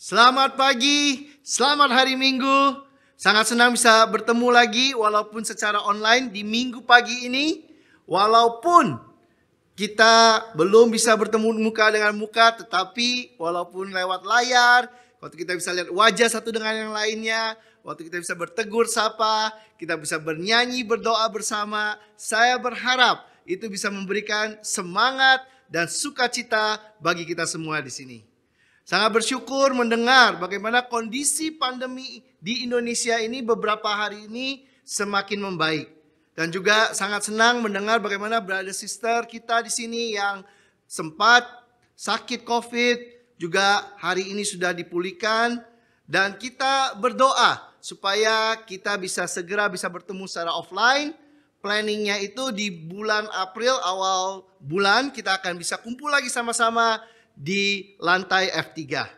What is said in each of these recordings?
Selamat pagi, selamat hari Minggu. Sangat senang bisa bertemu lagi walaupun secara online di Minggu pagi ini. Walaupun kita belum bisa bertemu muka dengan muka, tetapi walaupun lewat layar, waktu kita bisa lihat wajah satu dengan yang lainnya, waktu kita bisa bertegur sapa, kita bisa bernyanyi, berdoa bersama. Saya berharap itu bisa memberikan semangat dan sukacita bagi kita semua di sini. Sangat bersyukur mendengar bagaimana kondisi pandemi di Indonesia ini beberapa hari ini semakin membaik. Dan juga sangat senang mendengar bagaimana brother sister kita di sini yang sempat sakit COVID juga hari ini sudah dipulihkan. Dan kita berdoa supaya kita bisa segera bisa bertemu secara offline. Planningnya itu di bulan April, awal bulan kita akan bisa kumpul lagi sama-sama di lantai F3.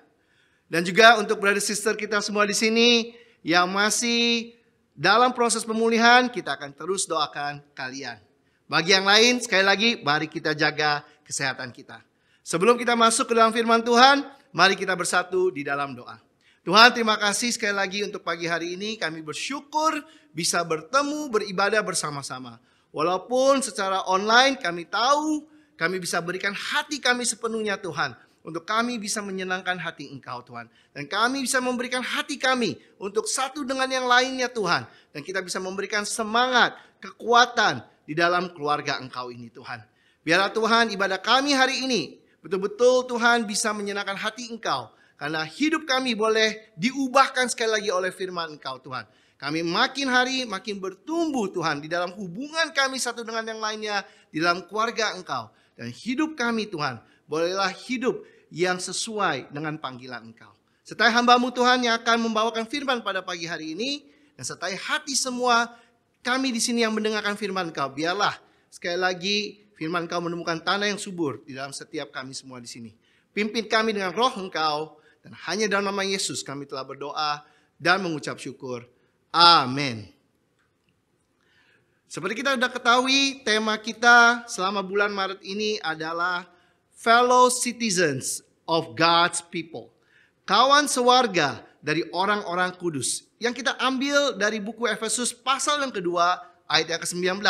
Dan juga untuk brother sister kita semua di sini yang masih dalam proses pemulihan, kita akan terus doakan kalian. Bagi yang lain, sekali lagi, mari kita jaga kesehatan kita. Sebelum kita masuk ke dalam firman Tuhan, mari kita bersatu di dalam doa. Tuhan, terima kasih sekali lagi untuk pagi hari ini. Kami bersyukur bisa bertemu, beribadah bersama-sama. Walaupun secara online kami tahu kami bisa berikan hati kami sepenuhnya Tuhan. Untuk kami bisa menyenangkan hati Engkau Tuhan. Dan kami bisa memberikan hati kami untuk satu dengan yang lainnya Tuhan. Dan kita bisa memberikan semangat, kekuatan di dalam keluarga Engkau ini Tuhan. Biarlah Tuhan ibadah kami hari ini betul-betul Tuhan bisa menyenangkan hati Engkau. Karena hidup kami boleh diubahkan sekali lagi oleh firman Engkau Tuhan. Kami makin hari makin bertumbuh Tuhan di dalam hubungan kami satu dengan yang lainnya. Di dalam keluarga Engkau. Dan hidup kami Tuhan, bolehlah hidup yang sesuai dengan panggilan Engkau. Sertai hamba-Mu Tuhan yang akan membawakan firman pada pagi hari ini. Dan sertai hati semua kami di sini yang mendengarkan firman Engkau. Biarlah sekali lagi firman Engkau menemukan tanah yang subur di dalam setiap kami semua di sini. Pimpin kami dengan roh Engkau. Dan hanya dalam nama Yesus kami telah berdoa dan mengucap syukur. Amin. Seperti kita sudah ketahui, tema kita selama bulan Maret ini adalah fellow citizens of God's people. Kawan sewarga dari orang-orang kudus. Yang kita ambil dari buku Efesus pasal yang kedua ayat yang ke-19.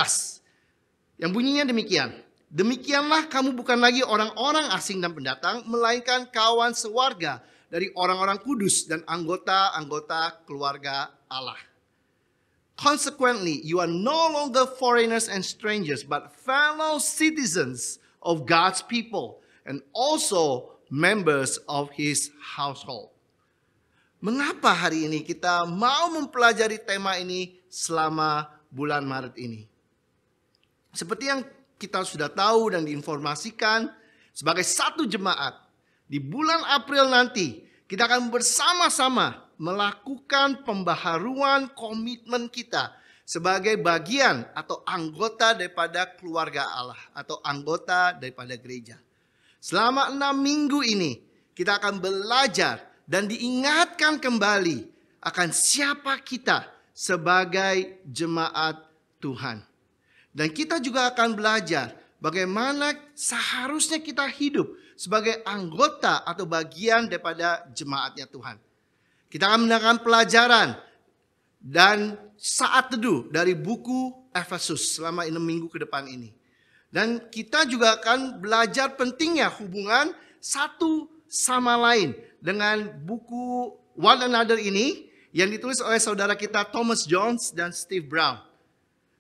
Yang bunyinya demikian. Demikianlah kamu bukan lagi orang-orang asing dan pendatang, melainkan kawan sewarga dari orang-orang kudus dan anggota-anggota keluarga Allah. Consequently, you are no longer foreigners and strangers, but fellow citizens of God's people and also members of His household. Mengapa hari ini kita mau mempelajari tema ini selama bulan Maret ini? Seperti yang kita sudah tahu dan diinformasikan, sebagai satu jemaat, di bulan April nanti kita akan bersama-sama melakukan pembaharuan komitmen kita sebagai bagian atau anggota daripada keluarga Allah atau anggota daripada gereja. Selama 6 minggu ini kita akan belajar dan diingatkan kembali akan siapa kita sebagai jemaat Tuhan. Dan kita juga akan belajar bagaimana seharusnya kita hidup sebagai anggota atau bagian daripada jemaatnya Tuhan. Kita akan mendengarkan pelajaran dan saat teduh dari buku Efesus selama 6 minggu ke depan ini. Dan kita juga akan belajar pentingnya hubungan satu sama lain dengan buku One Another ini yang ditulis oleh saudara kita Thomas Jones dan Steve Brown.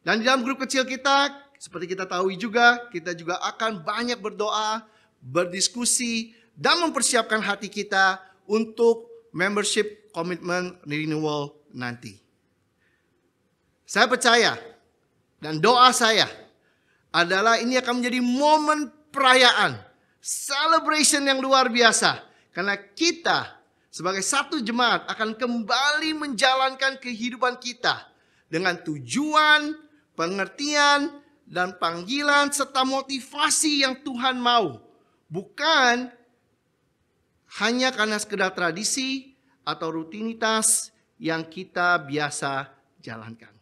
Dan di dalam grup kecil kita, seperti kita tahu juga, kita juga akan banyak berdoa, berdiskusi, dan mempersiapkan hati kita untuk membership komitmen renewal nanti. Saya percaya dan doa saya adalah ini akan menjadi momen perayaan, celebration yang luar biasa. Karena kita sebagai satu jemaat akan kembali menjalankan kehidupan kita dengan tujuan, pengertian, dan panggilan serta motivasi yang Tuhan mau. Bukan hanya karena sekedar tradisi atau rutinitas yang kita biasa jalankan.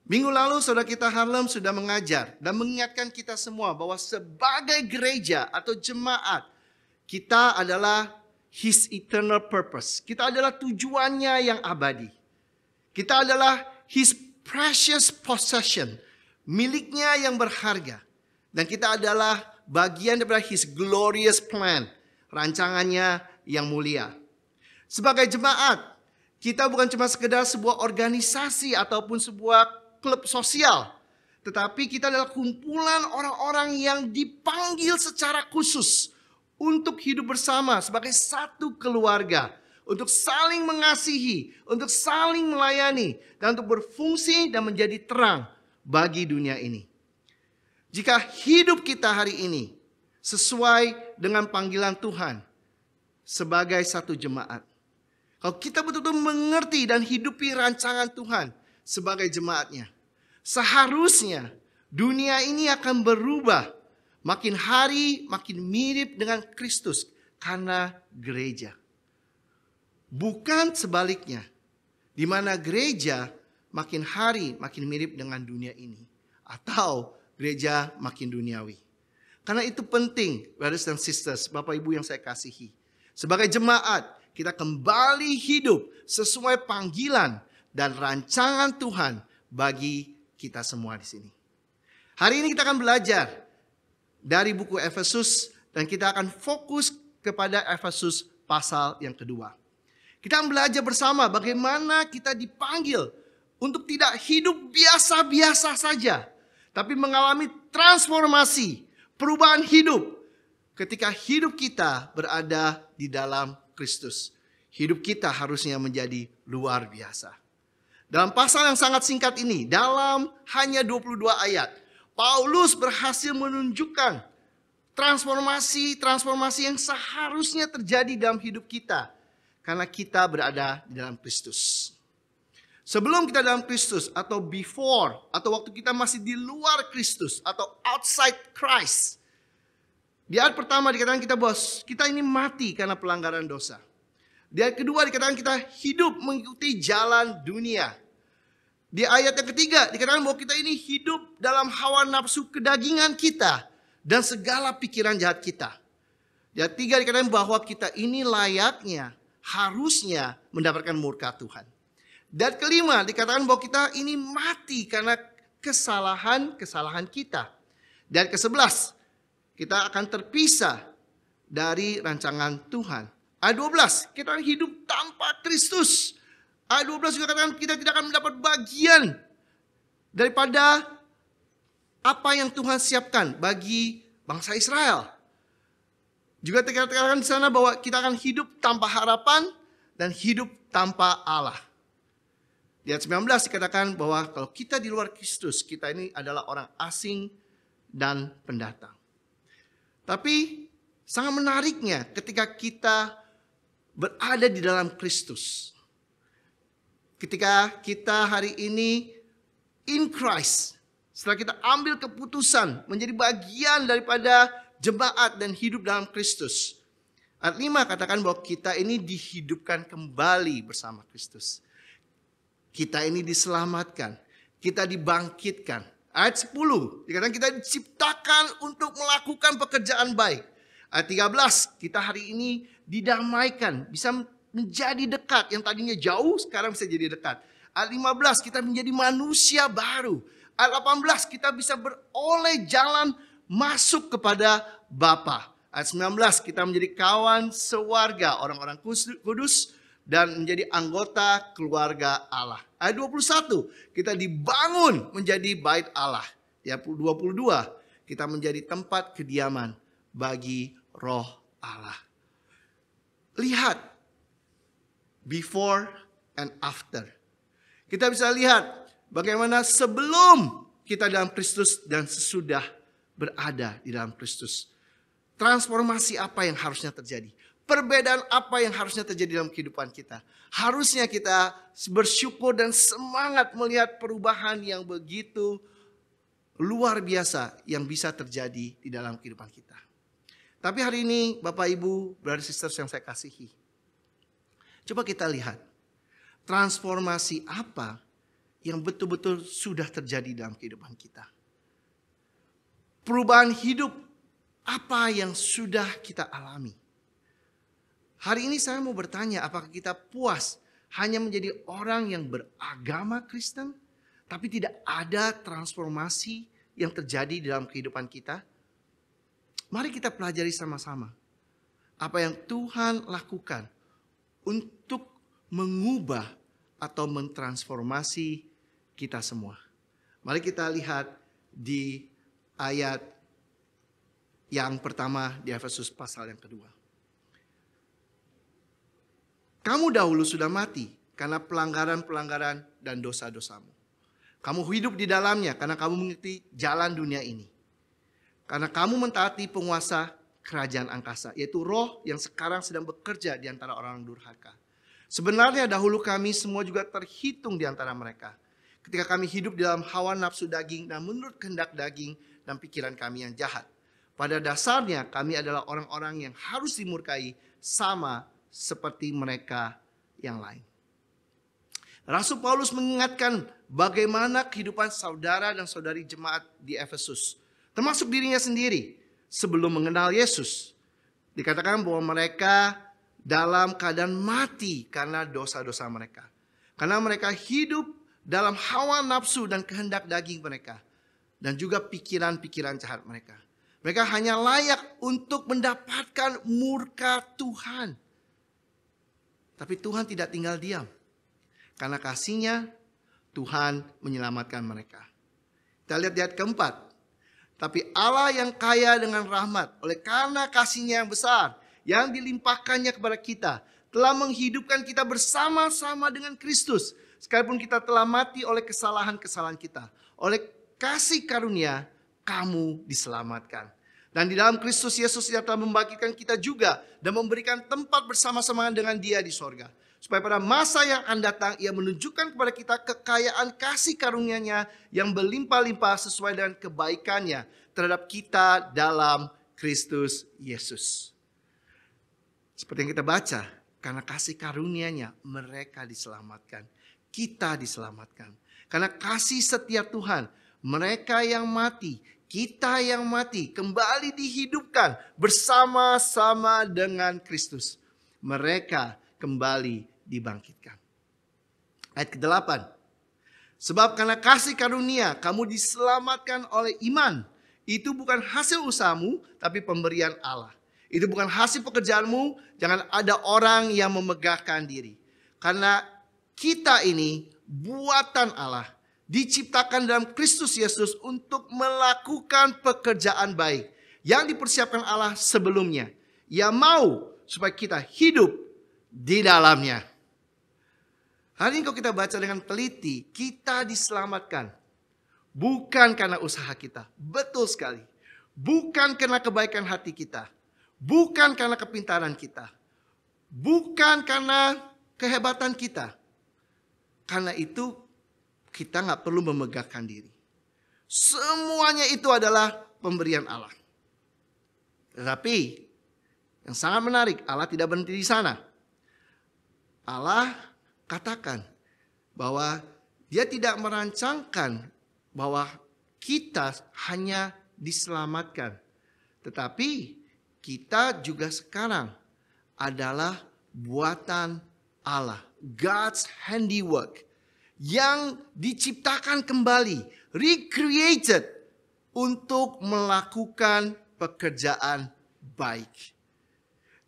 Minggu lalu saudara kita Harlem sudah mengajar dan mengingatkan kita semua bahwa sebagai gereja atau jemaat kita adalah His eternal purpose. Kita adalah tujuannya yang abadi. Kita adalah His precious possession. Miliknya yang berharga. Dan kita adalah bagian daripada His glorious plan. Rancangannya yang mulia. Sebagai jemaat, kita bukan cuma sekedar sebuah organisasi ataupun sebuah klub sosial. Tetapi kita adalah kumpulan orang-orang yang dipanggil secara khusus untuk hidup bersama sebagai satu keluarga. Untuk saling mengasihi, untuk saling melayani, dan untuk berfungsi dan menjadi terang bagi dunia ini. Jika hidup kita hari ini sesuai dengan panggilan Tuhan sebagai satu jemaat. Kalau kita betul-betul mengerti dan hidupi rancangan Tuhan sebagai jemaatnya. Seharusnya dunia ini akan berubah. Makin hari makin mirip dengan Kristus karena gereja. Bukan sebaliknya. Di mana gereja makin hari makin mirip dengan dunia ini. Atau gereja makin duniawi. Karena itu penting, brothers and sisters, Bapak Ibu yang saya kasihi. Sebagai jemaat, kita kembali hidup sesuai panggilan dan rancangan Tuhan bagi kita semua di sini. Hari ini kita akan belajar dari buku Efesus dan kita akan fokus kepada Efesus pasal yang kedua. Kita akan belajar bersama bagaimana kita dipanggil untuk tidak hidup biasa-biasa saja, tapi mengalami transformasi, perubahan hidup ketika hidup kita berada di dalam Kristus. Hidup kita harusnya menjadi luar biasa. Dalam pasal yang sangat singkat ini, dalam hanya 22 ayat, Paulus berhasil menunjukkan transformasi yang seharusnya terjadi dalam hidup kita. Karena kita berada di dalam Kristus. Sebelum kita dalam Kristus atau before atau waktu kita masih di luar Kristus atau outside Christ. Di ayat pertama dikatakan kita ini mati karena pelanggaran dosa. Di ayat kedua dikatakan kita hidup mengikuti jalan dunia. Di ayat yang ketiga dikatakan bahwa kita ini hidup dalam hawa nafsu kedagingan kita dan segala pikiran jahat kita. Di ayat 3 dikatakan bahwa kita ini layaknya, harusnya mendapatkan murka Tuhan. Dan kelima dikatakan bahwa kita ini mati karena kesalahan kita. Dan ke-11 kita akan terpisah dari rancangan Tuhan. Ayat 12 kita akan hidup tanpa Kristus. Ayat 12 juga katakan kita tidak akan mendapat bagian daripada apa yang Tuhan siapkan bagi bangsa Israel. Juga dikatakan di sana bahwa kita akan hidup tanpa harapan dan hidup tanpa Allah. Di ayat 19 dikatakan bahwa kalau kita di luar Kristus, kita ini adalah orang asing dan pendatang. Tapi sangat menariknya ketika kita berada di dalam Kristus. Ketika kita hari ini in Christ, setelah kita ambil keputusan menjadi bagian daripada jemaat dan hidup dalam Kristus. Ayat 5 katakan bahwa kita ini dihidupkan kembali bersama Kristus. Kita ini diselamatkan, kita dibangkitkan. Ayat 10 dikatakan kita diciptakan untuk melakukan pekerjaan baik. Ayat 13 kita hari ini didamaikan, bisa menjadi dekat. Yang tadinya jauh sekarang bisa jadi dekat. Ayat 15 kita menjadi manusia baru. Ayat 18 kita bisa beroleh jalan masuk kepada Bapa. Ayat 19 kita menjadi kawan sewarga orang-orang kudus dan menjadi anggota keluarga Allah. Ayat 21 kita dibangun menjadi bait Allah. Ayat 22 kita menjadi tempat kediaman bagi roh Allah. Lihat before and after. Kita bisa lihat bagaimana sebelum kita dalam Kristus dan sesudah berada di dalam Kristus. Transformasi apa yang harusnya terjadi? Perbedaan apa yang harusnya terjadi dalam kehidupan kita? Harusnya kita bersyukur dan semangat melihat perubahan yang begitu luar biasa yang bisa terjadi di dalam kehidupan kita. Tapi hari ini Bapak Ibu, brother sisters yang saya kasihi. Coba kita lihat transformasi apa yang betul-betul sudah terjadi dalam kehidupan kita. Perubahan hidup apa yang sudah kita alami. Hari ini saya mau bertanya, apakah kita puas hanya menjadi orang yang beragama Kristen, tapi tidak ada transformasi yang terjadi dalam kehidupan kita? Mari kita pelajari sama-sama apa yang Tuhan lakukan untuk mengubah atau mentransformasi kita semua. Mari kita lihat di ayat yang pertama di Efesus pasal yang kedua. Kamu dahulu sudah mati karena pelanggaran-pelanggaran dan dosa-dosamu. Kamu hidup di dalamnya karena kamu mengikuti jalan dunia ini. Karena kamu mentaati penguasa kerajaan angkasa, yaitu roh yang sekarang sedang bekerja di antara orang durhaka. Sebenarnya dahulu kami semua juga terhitung di antara mereka. Ketika kami hidup di dalam hawa nafsu daging dan menurut kehendak daging dan pikiran kami yang jahat. Pada dasarnya kami adalah orang-orang yang harus dimurkai sama seperti mereka yang lain. Rasul Paulus mengingatkan bagaimana kehidupan saudara dan saudari jemaat di Efesus, termasuk dirinya sendiri sebelum mengenal Yesus. Dikatakan bahwa mereka dalam keadaan mati karena dosa-dosa mereka. Karena mereka hidup dalam hawa nafsu dan kehendak daging mereka. Dan juga pikiran-pikiran jahat mereka. Mereka hanya layak untuk mendapatkan murka Tuhan. Tapi Tuhan tidak tinggal diam. Karena kasih-Nya, Tuhan menyelamatkan mereka. Kita lihat di ayat keempat. Tapi Allah yang kaya dengan rahmat, oleh karena kasih-Nya yang besar, yang dilimpahkannya kepada kita, telah menghidupkan kita bersama-sama dengan Kristus. Sekalipun kita telah mati oleh kesalahan-kesalahan kita. Oleh kasih karunia, kamu diselamatkan. Dan di dalam Kristus Yesus Dia telah membangkitkan kita juga. Dan memberikan tempat bersama-sama dengan Dia di sorga. Supaya pada masa yang akan datang, Ia menunjukkan kepada kita kekayaan kasih karunia-Nya yang berlimpah-limpah sesuai dengan kebaikan-Nya terhadap kita dalam Kristus Yesus. Seperti yang kita baca, karena kasih karunia-Nya mereka diselamatkan. Kita diselamatkan. Karena kasih setia Tuhan, mereka yang mati, kita yang mati, kembali dihidupkan bersama-sama dengan Kristus. Mereka kembali dibangkitkan. Ayat ke-8. Sebab karena kasih karunia, kamu diselamatkan oleh iman. Itu bukan hasil usahamu, tapi pemberian Allah. Itu bukan hasil pekerjaanmu, jangan ada orang yang memegahkan diri. Karena kita ini buatan Allah, diciptakan dalam Kristus Yesus untuk melakukan pekerjaan baik yang dipersiapkan Allah sebelumnya. Ia mau supaya kita hidup di dalamnya. Hari ini kalau kita baca dengan teliti, kita diselamatkan bukan karena usaha kita. Betul sekali. Bukan karena kebaikan hati kita. Bukan karena kepintaran kita. Bukan karena kehebatan kita. Karena itu kita nggak perlu memegahkan diri. Semuanya itu adalah pemberian Allah. Tetapi yang sangat menarik, Allah tidak berhenti di sana. Allah katakan bahwa Dia tidak merancangkan bahwa kita hanya diselamatkan. Tetapi kita juga sekarang adalah buatan Allah. God's handiwork. Yang diciptakan kembali. Recreated. Untuk melakukan pekerjaan baik.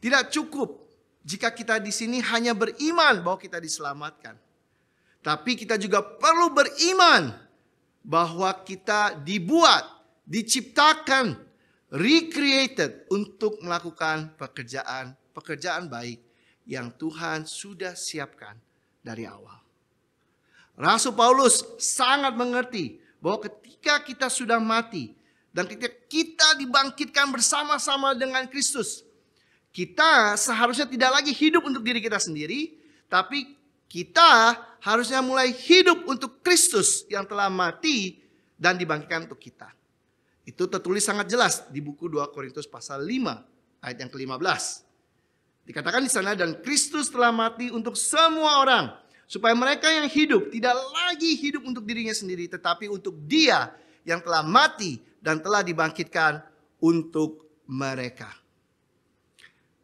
Tidak cukup jika kita di sini hanya beriman bahwa kita diselamatkan. Tapi kita juga perlu beriman bahwa kita dibuat, diciptakan, recreated untuk melakukan pekerjaan baik yang Tuhan sudah siapkan dari awal. Rasul Paulus sangat mengerti bahwa ketika kita sudah mati dan ketika kita dibangkitkan bersama-sama dengan Kristus, kita seharusnya tidak lagi hidup untuk diri kita sendiri, tapi kita harusnya mulai hidup untuk Kristus yang telah mati dan dibangkitkan untuk kita. Itu tertulis sangat jelas di buku 2 Korintus pasal 5 ayat yang ke-15. Dikatakan di sana, dan Kristus telah mati untuk semua orang, supaya mereka yang hidup tidak lagi hidup untuk dirinya sendiri, tetapi untuk Dia yang telah mati dan telah dibangkitkan untuk mereka.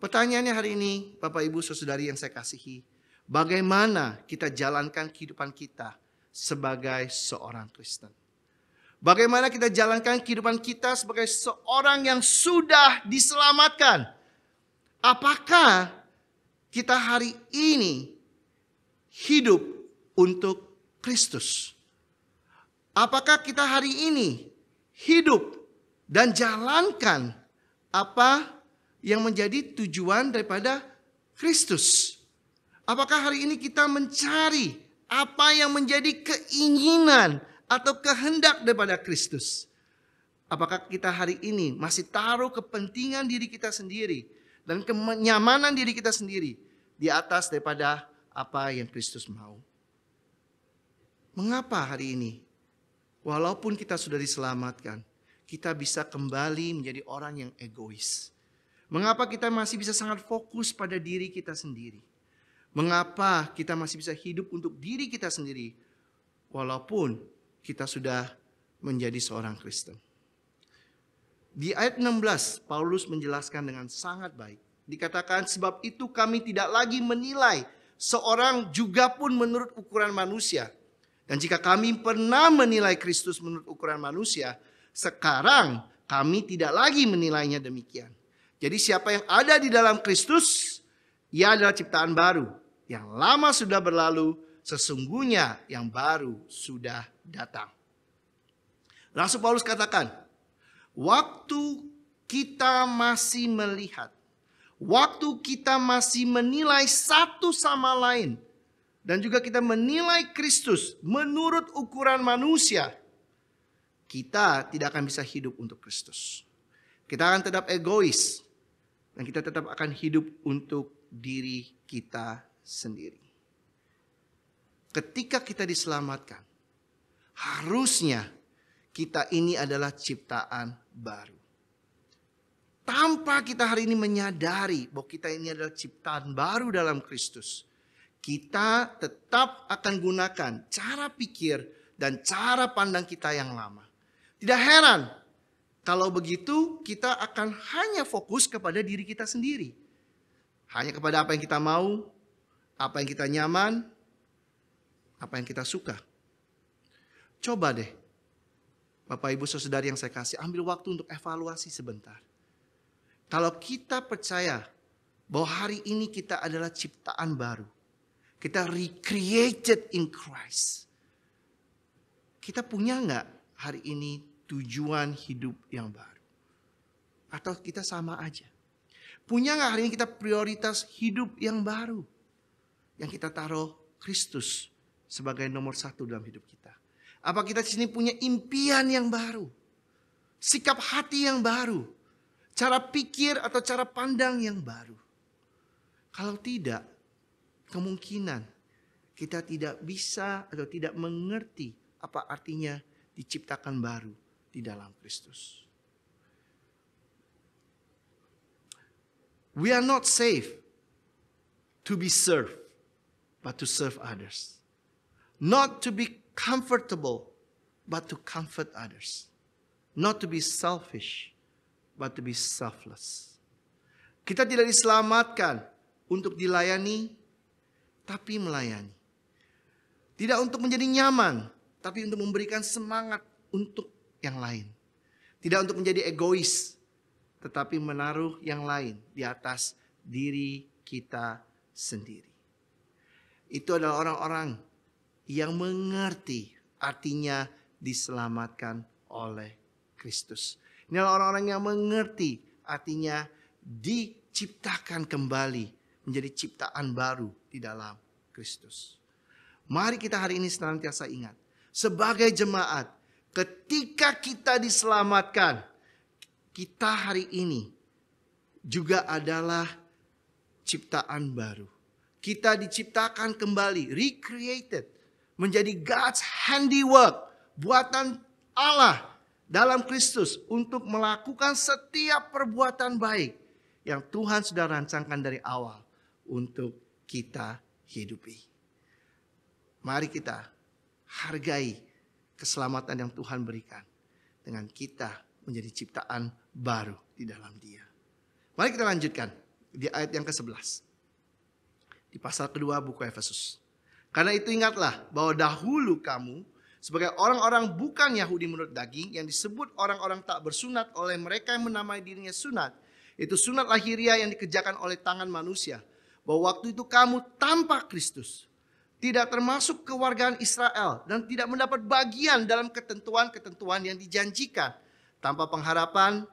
Pertanyaannya hari ini, Bapak Ibu Saudari yang saya kasihi, bagaimana kita jalankan kehidupan kita sebagai seorang Kristen? Bagaimana kita jalankan kehidupan kita sebagai seorang yang sudah diselamatkan? Apakah kita hari ini hidup untuk Kristus? Apakah kita hari ini hidup dan jalankan apa yang menjadi tujuan daripada Kristus? Apakah hari ini kita mencari apa yang menjadi keinginan atau kehendak daripada Kristus? Apakah kita hari ini masih taruh kepentingan diri kita sendiri dan kenyamanan diri kita sendiri di atas daripada apa yang Kristus mau? Mengapa hari ini, walaupun kita sudah diselamatkan, kita bisa kembali menjadi orang yang egois? Mengapa kita masih bisa sangat fokus pada diri kita sendiri? Mengapa kita masih bisa hidup untuk diri kita sendiri walaupun kita sudah menjadi seorang Kristen? Di ayat 16, Paulus menjelaskan dengan sangat baik. Dikatakan, sebab itu kami tidak lagi menilai seorang juga pun menurut ukuran manusia. Dan jika kami pernah menilai Kristus menurut ukuran manusia, sekarang kami tidak lagi menilainya demikian. Jadi siapa yang ada di dalam Kristus, ia adalah ciptaan baru. Yang lama sudah berlalu, sesungguhnya yang baru sudah datang. Rasul Paulus katakan, waktu kita masih melihat, waktu kita masih menilai satu sama lain, dan juga kita menilai Kristus menurut ukuran manusia, kita tidak akan bisa hidup untuk Kristus. Kita akan tetap egois. Dan kita tetap akan hidup untuk diri kita sendiri. Ketika kita diselamatkan, harusnya kita ini adalah ciptaan baru. Tanpa kita hari ini menyadari bahwa kita ini adalah ciptaan baru dalam Kristus, kita tetap akan gunakan cara pikir dan cara pandang kita yang lama. Tidak heran kalau begitu, kita akan hanya fokus kepada diri kita sendiri. Hanya kepada apa yang kita mau, apa yang kita nyaman, apa yang kita suka. Coba deh, Bapak Ibu Saudari yang saya kasih, ambil waktu untuk evaluasi sebentar. Kalau kita percaya bahwa hari ini kita adalah ciptaan baru, kita recreated in Christ, kita punya nggak hari ini tujuan hidup yang baru? Atau kita sama aja? Punya gak hari ini kita prioritas hidup yang baru? Yang kita taruh Kristus sebagai nomor satu dalam hidup kita. Apa kita di sini punya impian yang baru? Sikap hati yang baru? Cara pikir atau cara pandang yang baru? Kalau tidak, kemungkinan kita tidak bisa atau tidak mengerti apa artinya diciptakan baru di dalam Kristus. We are not saved to be served, but to serve others. Not to be comfortable, but to comfort others. Not to be selfish, but to be selfless. Kita tidak diselamatkan untuk dilayani, tapi melayani. Tidak untuk menjadi nyaman, tapi untuk memberikan semangat untuk yang lain. Tidak untuk menjadi egois, tetapi menaruh yang lain di atas diri kita sendiri. Itu adalah orang-orang yang mengerti artinya diselamatkan oleh Kristus. Ini adalah orang-orang yang mengerti artinya diciptakan kembali menjadi ciptaan baru di dalam Kristus. Mari kita hari ini senantiasa ingat, sebagai jemaat, ketika kita diselamatkan, kita hari ini juga adalah ciptaan baru. Kita diciptakan kembali, recreated, menjadi God's handiwork, buatan Allah dalam Kristus untuk melakukan setiap perbuatan baik yang Tuhan sudah rancangkan dari awal untuk kita hidupi. Mari kita hargai keselamatan yang Tuhan berikan dengan kita menjadi ciptaan baru di dalam Dia. Mari kita lanjutkan Di ayat yang ke-11. Di pasal kedua buku Efesus. Karena itu ingatlah bahwa dahulu kamu sebagai orang-orang bukan Yahudi menurut daging yang disebut orang-orang tak bersunat oleh mereka yang menamai dirinya sunat. Itu sunat lahiriah yang dikerjakan oleh tangan manusia. Bahwa waktu itu kamu tanpa Kristus. Tidak termasuk kewargaan Israel dan tidak mendapat bagian dalam ketentuan-ketentuan yang dijanjikan. Tanpa pengharapan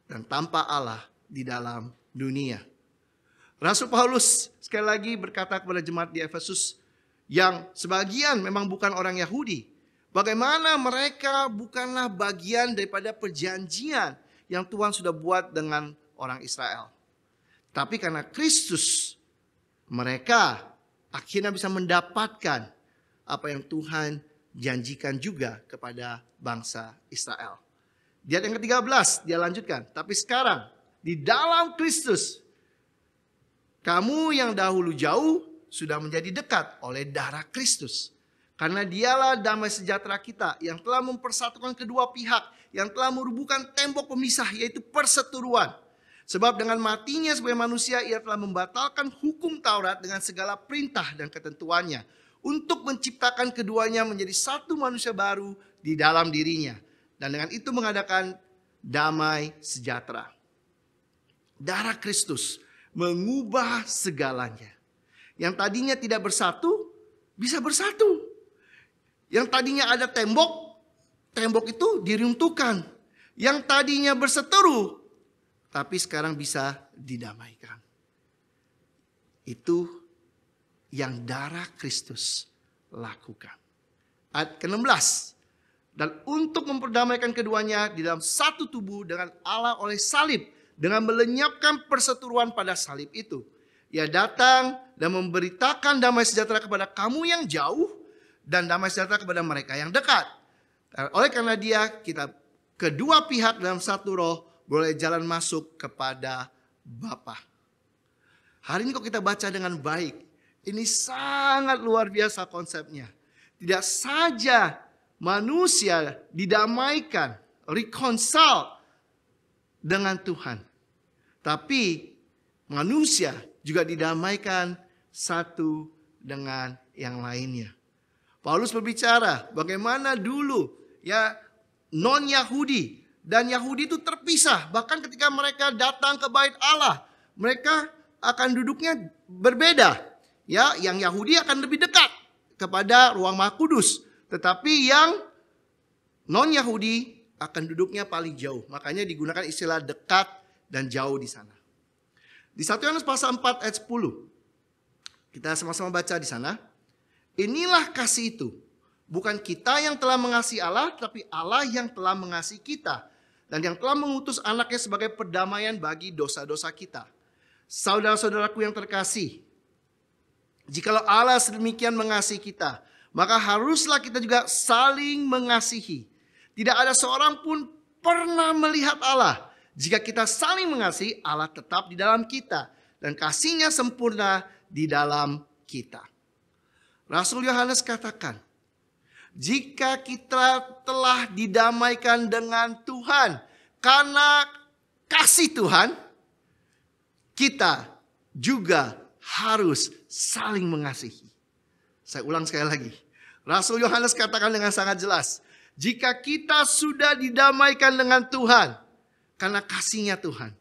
dan tanpa Allah di dalam dunia. Rasul Paulus sekali lagi berkata kepada jemaat di Efesus yang sebagian memang bukan orang Yahudi. Bagaimana mereka bukanlah bagian daripada perjanjian yang Tuhan sudah buat dengan orang Israel. Tapi karena Kristus mereka akhirnya bisa mendapatkan apa yang Tuhan janjikan juga kepada bangsa Israel. Di ayat yang ke-13 dia lanjutkan. Tapi sekarang di dalam Kristus kamu yang dahulu jauh sudah menjadi dekat oleh darah Kristus. Karena dialah damai sejahtera kita yang telah mempersatukan kedua pihak. Yang telah merubuhkan tembok pemisah yaitu perseteruan. Sebab dengan matinya sebagai manusia ia telah membatalkan hukum Taurat dengan segala perintah dan ketentuannya. Untuk menciptakan keduanya menjadi satu manusia baru di dalam dirinya. Dan dengan itu mengadakan damai sejahtera. Darah Kristus mengubah segalanya. Yang tadinya tidak bersatu, bisa bersatu. Yang tadinya ada tembok, tembok itu diruntuhkan. Yang tadinya berseteru, tapi sekarang bisa didamaikan. Itu yang darah Kristus lakukan. Ayat ke-16. Dan untuk memperdamaikan keduanya di dalam satu tubuh dengan Allah oleh salib. Dengan melenyapkan perseteruan pada salib itu. Ia datang dan memberitakan damai sejahtera kepada kamu yang jauh. Dan damai sejahtera kepada mereka yang dekat. Oleh karena dia kita kedua pihak dalam satu roh boleh jalan masuk kepada Bapa. Hari ini kok kita baca dengan baik. Ini sangat luar biasa konsepnya. Tidak saja manusia didamaikan, reconcile dengan Tuhan. Tapi manusia juga didamaikan satu dengan yang lainnya. Paulus berbicara bagaimana dulu ya non-Yahudi dan Yahudi itu terpisah. Bahkan ketika mereka datang ke bait Allah, mereka akan duduknya berbeda. Ya, yang Yahudi akan lebih dekat kepada ruang Maha Kudus, tetapi yang non-Yahudi akan duduknya paling jauh. Makanya digunakan istilah dekat dan jauh di sana. Di 1 Yohanes pasal 4 ayat 10. Kita sama-sama baca di sana. Inilah kasih itu. Bukan kita yang telah mengasihi Allah, tapi Allah yang telah mengasihi kita. Dan yang telah mengutus anaknya sebagai perdamaian bagi dosa-dosa kita. Saudara-saudaraku yang terkasih, jikalau Allah sedemikian mengasihi kita, maka haruslah kita juga saling mengasihi. Tidak ada seorang pun pernah melihat Allah. Jika kita saling mengasihi, Allah tetap di dalam kita. Dan kasih-Nya sempurna di dalam kita. Rasul Yohanes katakan, jika kita telah didamaikan dengan Tuhan karena kasih Tuhan, kita juga harus saling mengasihi. Saya ulang sekali lagi. Rasul Yohanes katakan dengan sangat jelas, jika kita sudah didamaikan dengan Tuhan karena kasih-Nya Tuhan,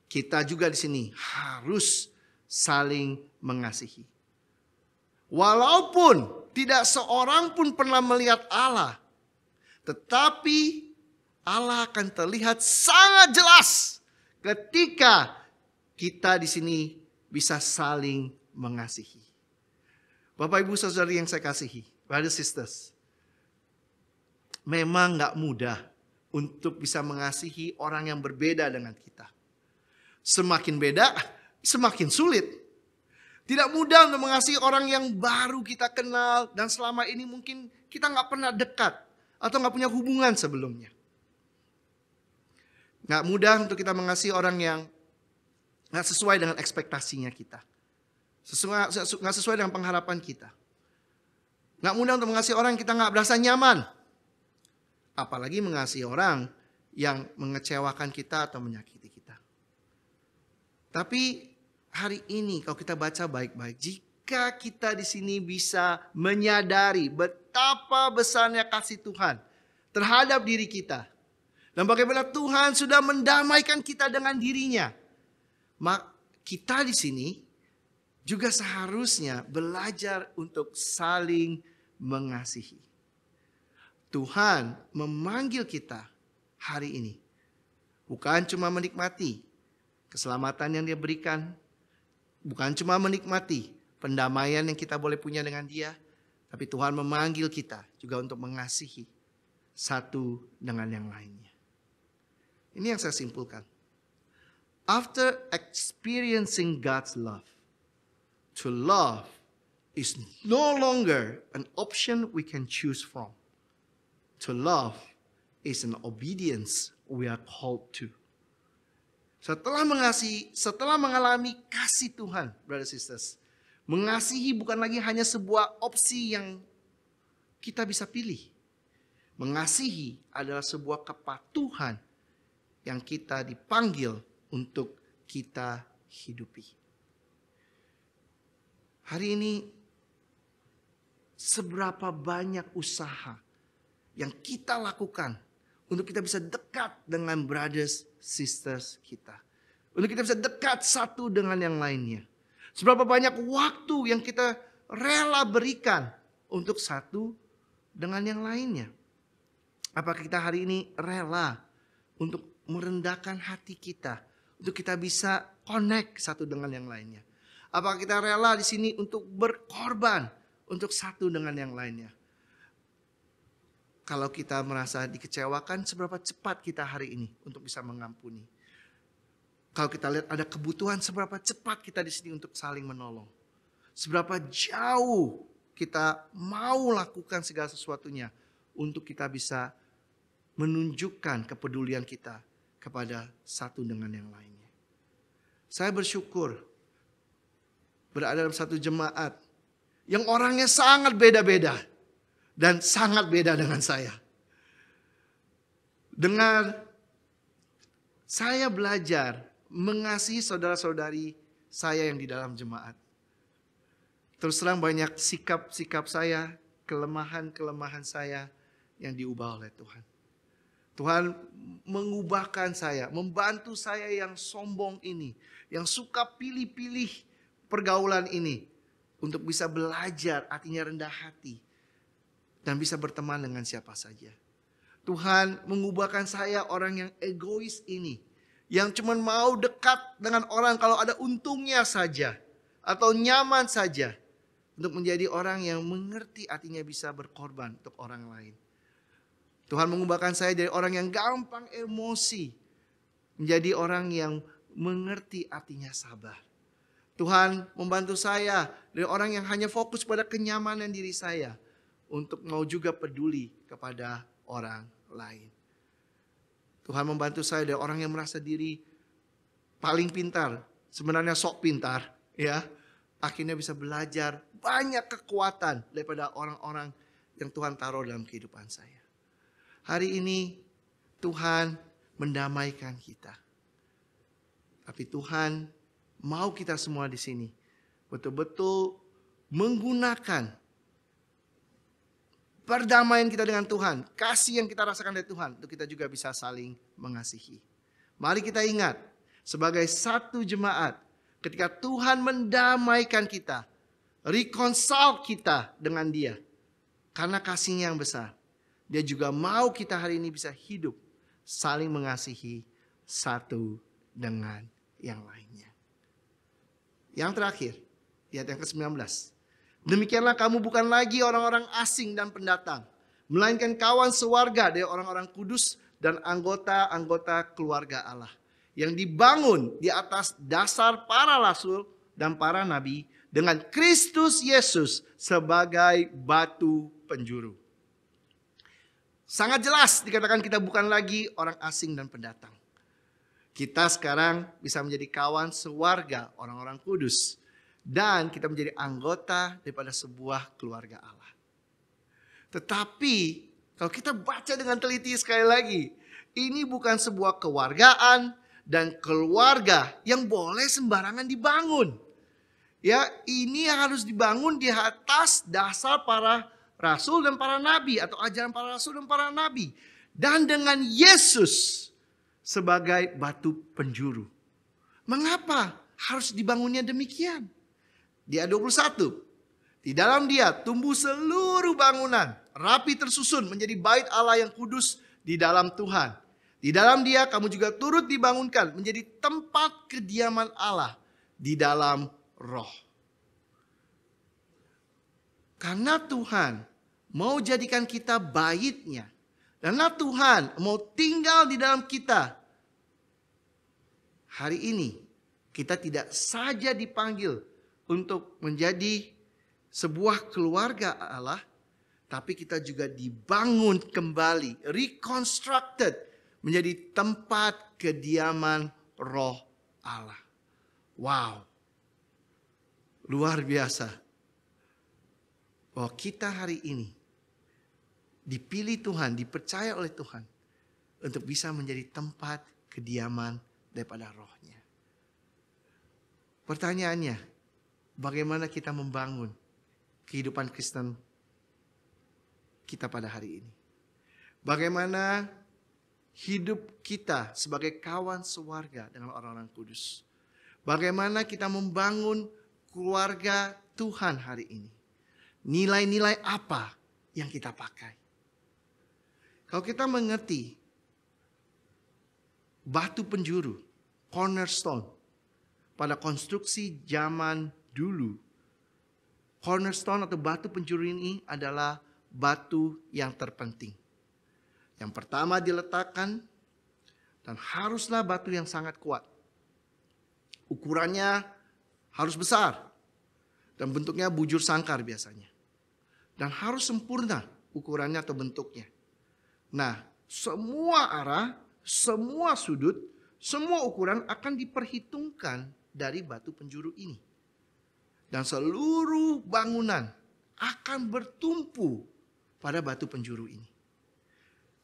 kita juga di sini harus saling mengasihi. Walaupun tidak seorang pun pernah melihat Allah, tetapi Allah akan terlihat sangat jelas ketika kita di sini bisa saling mengasihi. Bapak Ibu Saudari yang saya kasihi, brothers sisters, memang gak mudah untuk bisa mengasihi orang yang berbeda dengan kita. Semakin beda, semakin sulit. Tidak mudah untuk mengasihi orang yang baru kita kenal dan selama ini mungkin kita gak pernah dekat atau gak punya hubungan sebelumnya. Gak mudah untuk kita mengasihi orang yang gak sesuai dengan ekspektasinya kita. Gak sesuai dengan pengharapan kita. Gak mudah untuk mengasihi orang yang kita gak berasa nyaman. Apalagi mengasihi orang yang mengecewakan kita atau menyakiti kita. Tapi hari ini kalau kita baca baik-baik, jika kita di sini bisa menyadari betapa besarnya kasih Tuhan terhadap diri kita, dan bagaimana Tuhan sudah mendamaikan kita dengan dirinya, maka kita di sini juga seharusnya belajar untuk saling mengasihi. Tuhan memanggil kita hari ini bukan cuma menikmati keselamatan yang Dia berikan, bukan cuma menikmati pendamaian yang kita boleh punya dengan Dia, tapi Tuhan memanggil kita juga untuk mengasihi satu dengan yang lainnya. Ini yang saya simpulkan. After experiencing God's love, to love is no longer an option we can choose from. To love is an obedience we are called to. Setelah mengasihi, setelah mengalami kasih Tuhan, brothers and sisters, mengasihi bukan lagi hanya sebuah opsi yang kita bisa pilih. Mengasihi adalah sebuah kepatuhan yang kita dipanggil untuk kita hidupi. Hari ini, seberapa banyak usaha yang kita lakukan untuk kita bisa dekat dengan brothers, sisters kita. Untuk kita bisa dekat satu dengan yang lainnya. Seberapa banyak waktu yang kita rela berikan untuk satu dengan yang lainnya. Apakah kita hari ini rela untuk merendahkan hati kita, untuk kita bisa connect satu dengan yang lainnya? Apakah kita rela di sini untuk berkorban untuk satu dengan yang lainnya? Kalau kita merasa dikecewakan, seberapa cepat kita hari ini untuk bisa mengampuni? Kalau kita lihat ada kebutuhan, seberapa cepat kita di sini untuk saling menolong? Seberapa jauh kita mau lakukan segala sesuatunya untuk kita bisa menunjukkan kepedulian kita kepada satu dengan yang lainnya. Saya bersyukur berada dalam satu jemaat yang orangnya sangat beda-beda dan sangat beda dengan saya. Dengan saya belajar mengasihi saudara-saudari saya yang di dalam jemaat. Terus terang banyak sikap-sikap saya, kelemahan-kelemahan saya yang diubah oleh Tuhan. Tuhan mengubahkan saya, membantu saya yang sombong ini, yang suka pilih-pilih pergaulan ini, untuk bisa belajar artinya rendah hati dan bisa berteman dengan siapa saja. Tuhan mengubahkan saya orang yang egois ini, yang cuma mau dekat dengan orang kalau ada untungnya saja atau nyaman saja, untuk menjadi orang yang mengerti artinya bisa berkorban untuk orang lain. Tuhan mengubahkan saya dari orang yang gampang emosi menjadi orang yang mengerti artinya sabar. Tuhan membantu saya dari orang yang hanya fokus pada kenyamanan diri saya untuk mau juga peduli kepada orang lain. Tuhan membantu saya dari orang yang merasa diri paling pintar, sebenarnya sok pintar, ya. Akhirnya bisa belajar banyak kekuatan daripada orang-orang yang Tuhan taruh dalam kehidupan saya. Hari ini Tuhan mendamaikan kita. Tapi Tuhan mau kita semua di sini betul-betul menggunakan perdamaian kita dengan Tuhan, kasih yang kita rasakan dari Tuhan, untuk kita juga bisa saling mengasihi. Mari kita ingat, sebagai satu jemaat, ketika Tuhan mendamaikan kita, reconcile kita dengan Dia, karena kasih-Nya yang besar, Dia juga mau kita hari ini bisa hidup saling mengasihi satu dengan yang lainnya. Yang terakhir, di ayat yang ke-19. Demikianlah kamu bukan lagi orang-orang asing dan pendatang, melainkan kawan sewarga dari orang-orang kudus dan anggota-anggota keluarga Allah, yang dibangun di atas dasar para rasul dan para nabi, dengan Kristus Yesus sebagai batu penjuru. Sangat jelas dikatakan kita bukan lagi orang asing dan pendatang. Kita sekarang bisa menjadi kawan sewarga orang-orang kudus. Dan kita menjadi anggota daripada sebuah keluarga Allah. Tetapi kalau kita baca dengan teliti sekali lagi, ini bukan sebuah kewargaan dan keluarga yang boleh sembarangan dibangun. Ya, ini harus dibangun di atas dasar para rasul dan para nabi atau ajaran para rasul dan para nabi. Dan dengan Yesus sebagai batu penjuru. Mengapa harus dibangunnya demikian? Di ayat 21. Di dalam Dia tumbuh seluruh bangunan, rapi tersusun menjadi bait Allah yang kudus di dalam Tuhan. Di dalam Dia kamu juga turut dibangunkan menjadi tempat kediaman Allah di dalam Roh. Karena Tuhan mau jadikan kita baitnya. Karena Tuhan mau tinggal di dalam kita. Hari ini kita tidak saja dipanggil untuk menjadi sebuah keluarga Allah, tapi kita juga dibangun kembali, reconstructed menjadi tempat kediaman Roh Allah. Wow, luar biasa. Bahwa kita hari ini dipilih Tuhan, dipercaya oleh Tuhan untuk bisa menjadi tempat kediaman daripada Roh-Nya. Pertanyaannya, bagaimana kita membangun kehidupan Kristen kita pada hari ini? Bagaimana hidup kita sebagai kawan sewarga dengan orang-orang kudus? Bagaimana kita membangun keluarga Tuhan hari ini? Nilai-nilai apa yang kita pakai? Kalau kita mengerti batu penjuru, cornerstone, pada konstruksi zaman dulu, cornerstone atau batu penjuru ini adalah batu yang terpenting. Yang pertama diletakkan dan haruslah batu yang sangat kuat. Ukurannya harus besar dan bentuknya bujur sangkar biasanya. Dan harus sempurna ukurannya atau bentuknya. Nah, semua arah, semua sudut, semua ukuran akan diperhitungkan dari batu penjuru ini. Dan seluruh bangunan akan bertumpu pada batu penjuru ini.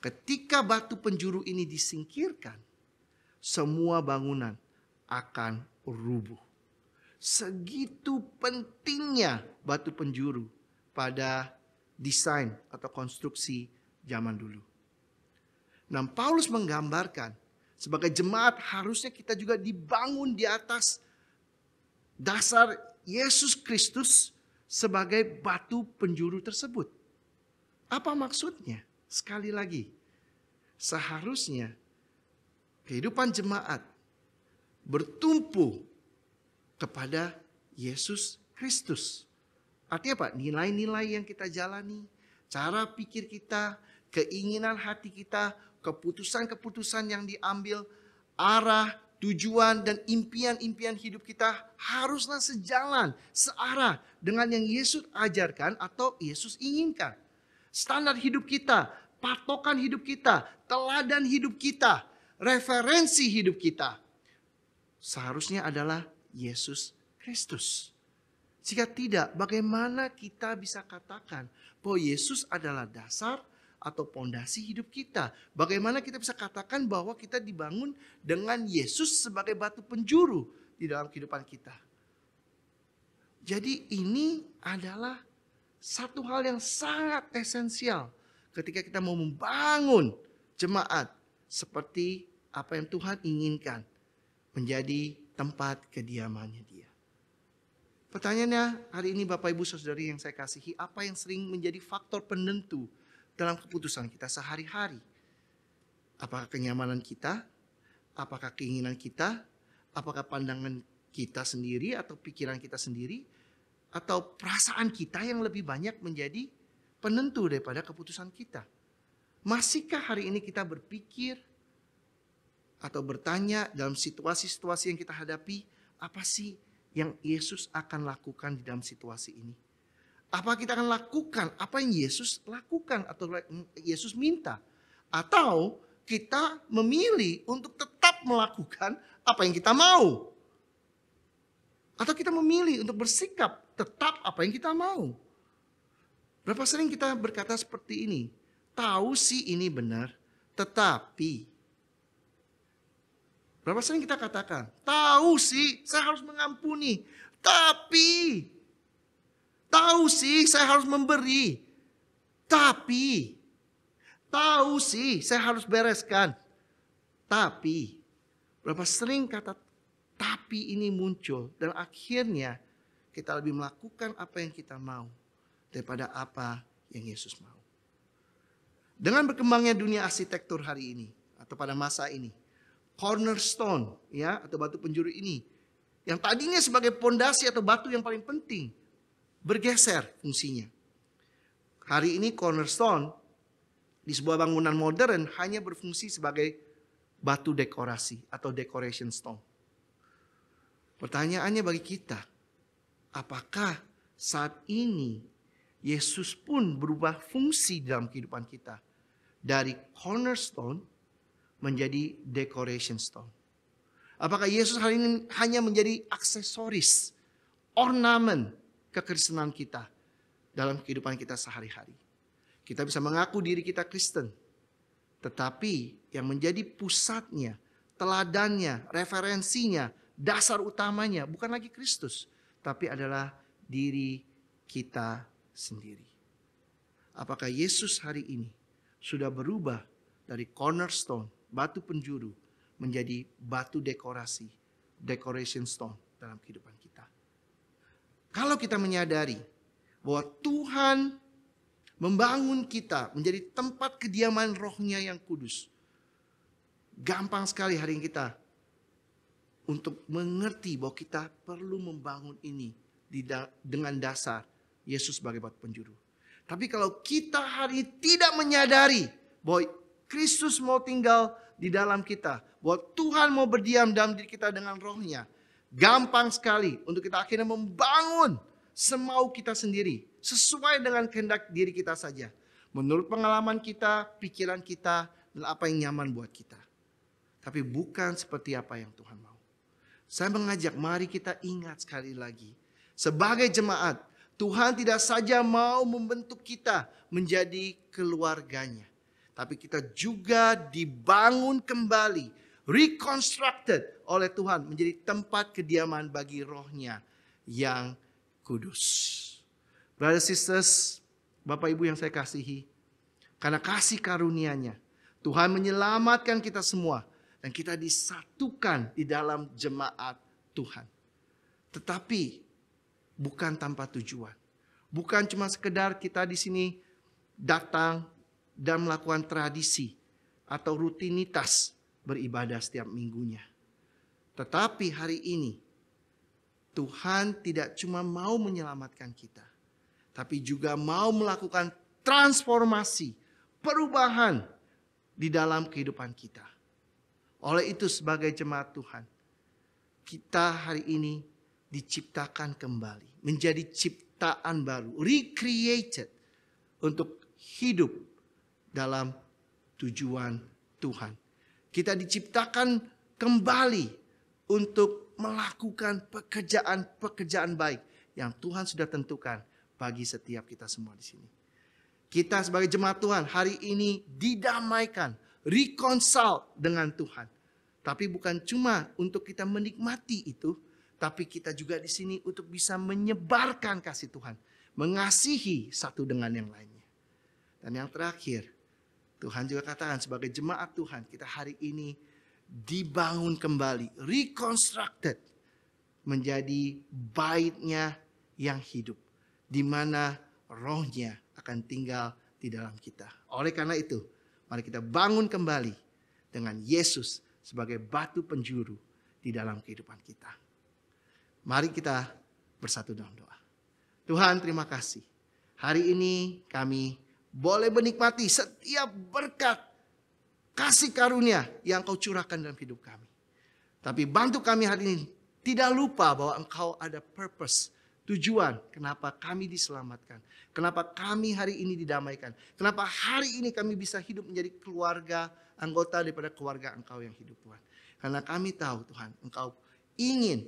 Ketika batu penjuru ini disingkirkan, semua bangunan akan rubuh. Segitu pentingnya batu penjuru pada desain atau konstruksi zaman dulu. Nah, Paulus menggambarkan sebagai jemaat harusnya kita juga dibangun di atas dasar Yesus Kristus sebagai batu penjuru tersebut. Apa maksudnya? Sekali lagi, seharusnya kehidupan jemaat bertumpu kepada Yesus Kristus. Artinya apa? Nilai-nilai yang kita jalani, cara pikir kita, keinginan hati kita, keputusan-keputusan yang diambil, arah, tujuan dan impian-impian hidup kita haruslah sejalan, searah dengan yang Yesus ajarkan atau Yesus inginkan. Standar hidup kita, patokan hidup kita, teladan hidup kita, referensi hidup kita seharusnya adalah Yesus Kristus. Jika tidak, bagaimana kita bisa katakan bahwa Yesus adalah dasar atau pondasi hidup kita? Bagaimana kita bisa katakan bahwa kita dibangun dengan Yesus sebagai batu penjuru di dalam kehidupan kita? Jadi ini adalah satu hal yang sangat esensial ketika kita mau membangun jemaat seperti apa yang Tuhan inginkan menjadi tempat kediamannya Dia. Pertanyaannya hari ini Bapak Ibu Saudari yang saya kasihi, apa yang sering menjadi faktor penentu dalam keputusan kita sehari-hari? Apakah kenyamanan kita? Apakah keinginan kita? Apakah pandangan kita sendiri atau pikiran kita sendiri? Atau perasaan kita yang lebih banyak menjadi penentu daripada keputusan kita? Masihkah hari ini kita berpikir atau bertanya dalam situasi-situasi yang kita hadapi, apa sih yang Yesus akan lakukan di dalam situasi ini? Apa kita akan lakukan apa yang Yesus lakukan atau Yesus minta? Atau kita memilih untuk tetap melakukan apa yang kita mau? Atau kita memilih untuk bersikap tetap apa yang kita mau? Berapa sering kita berkata seperti ini? Tahu sih ini benar, tetapi Berapa sering kita katakan, tahu sih saya harus mengampuni. Tapi, tahu sih saya harus memberi. Tapi, tahu sih saya harus bereskan. Tapi, berapa sering kata tapi ini muncul. Dan akhirnya kita lebih melakukan apa yang kita mau daripada apa yang Yesus mau. Dengan berkembangnya dunia arsitektur hari ini atau pada masa ini, cornerstone ya atau batu penjuru ini yang tadinya sebagai pondasi atau batu yang paling penting bergeser fungsinya. Hari ini cornerstone di sebuah bangunan modern hanya berfungsi sebagai batu dekorasi atau decoration stone. Pertanyaannya bagi kita, apakah saat ini Yesus pun berubah fungsi dalam kehidupan kita dari cornerstone menjadi decoration stone? Apakah Yesus hari ini hanya menjadi aksesoris, ornamen kekristenan kita dalam kehidupan kita sehari-hari? Kita bisa mengaku diri kita Kristen, tetapi yang menjadi pusatnya, teladannya, referensinya, dasar utamanya bukan lagi Kristus, tapi adalah diri kita sendiri. Apakah Yesus hari ini sudah berubah dari cornerstone, batu penjuru, menjadi batu dekorasi, decoration stone dalam kehidupan kita? Kalau kita menyadari bahwa Tuhan membangun kita menjadi tempat kediaman rohnya yang kudus, gampang sekali hari ini kita untuk mengerti bahwa kita perlu membangun ini dengan dasar Yesus sebagai batu penjuru. Tapi kalau kita hari ini tidak menyadari bahwa Kristus mau tinggal di dalam kita, bahwa Tuhan mau berdiam dalam diri kita dengan rohnya, gampang sekali untuk kita akhirnya membangun semau kita sendiri, sesuai dengan kehendak diri kita saja, menurut pengalaman kita, pikiran kita, dan apa yang nyaman buat kita. Tapi bukan seperti apa yang Tuhan mau. Saya mengajak, mari kita ingat sekali lagi, sebagai jemaat, Tuhan tidak saja mau membentuk kita menjadi keluarganya, tapi kita juga dibangun kembali, reconstructed oleh Tuhan menjadi tempat kediaman bagi rohnya yang kudus. Brothers sisters, Bapak Ibu yang saya kasihi, karena kasih karunia-Nya, Tuhan menyelamatkan kita semua dan kita disatukan di dalam jemaat Tuhan. Tetapi bukan tanpa tujuan. Bukan cuma sekedar kita di sini datang dan melakukan tradisi atau rutinitas beribadah setiap minggunya. Tetapi hari ini Tuhan tidak cuma mau menyelamatkan kita, tapi juga mau melakukan transformasi, perubahan di dalam kehidupan kita. Oleh itu sebagai jemaat Tuhan, kita hari ini diciptakan kembali, menjadi ciptaan baru, recreated untuk hidup dalam tujuan Tuhan. Kita diciptakan kembali untuk melakukan pekerjaan-pekerjaan baik yang Tuhan sudah tentukan bagi setiap kita semua di sini. Kita sebagai jemaat Tuhan hari ini didamaikan, reconcile dengan Tuhan. Tapi bukan cuma untuk kita menikmati itu, tapi kita juga di sini untuk bisa menyebarkan kasih Tuhan, mengasihi satu dengan yang lainnya. Dan yang terakhir, Tuhan juga katakan sebagai jemaat Tuhan, kita hari ini dibangun kembali, reconstructed menjadi baitnya yang hidup, di mana rohnya akan tinggal di dalam kita. Oleh karena itu, mari kita bangun kembali dengan Yesus sebagai batu penjuru di dalam kehidupan kita. Mari kita bersatu dalam doa. Tuhan, terima kasih. Hari ini kami boleh menikmati setiap berkat kasih karunia yang Kau curahkan dalam hidup kami. Tapi bantu kami hari ini tidak lupa bahwa Engkau ada purpose, tujuan kenapa kami diselamatkan. Kenapa kami hari ini didamaikan. Kenapa hari ini kami bisa hidup menjadi keluarga, anggota daripada keluarga Engkau yang hidup Tuhan. Karena kami tahu Tuhan, Engkau ingin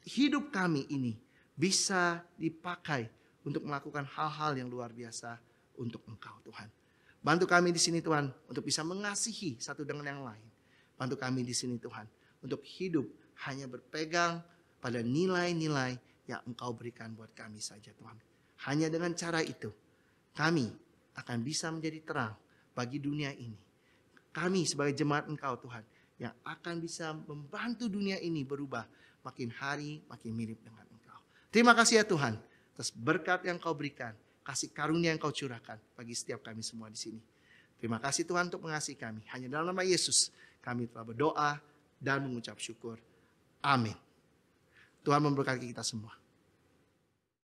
hidup kami ini bisa dipakai untuk melakukan hal-hal yang luar biasa untuk Engkau Tuhan. Bantu kami di sini Tuhan untuk bisa mengasihi satu dengan yang lain. Bantu kami di sini Tuhan untuk hidup hanya berpegang pada nilai-nilai yang Engkau berikan buat kami saja Tuhan. Hanya dengan cara itu kami akan bisa menjadi terang bagi dunia ini. Kami sebagai jemaat Engkau Tuhan yang akan bisa membantu dunia ini berubah makin hari makin mirip dengan Engkau. Terima kasih ya Tuhan atas berkat yang Kau berikan, kasih karunia yang Kau curahkan bagi setiap kami semua di sini. Terima kasih Tuhan untuk mengasihi kami. Hanya dalam nama Yesus kami telah berdoa dan mengucap syukur. Amin. Tuhan memberkati kita semua.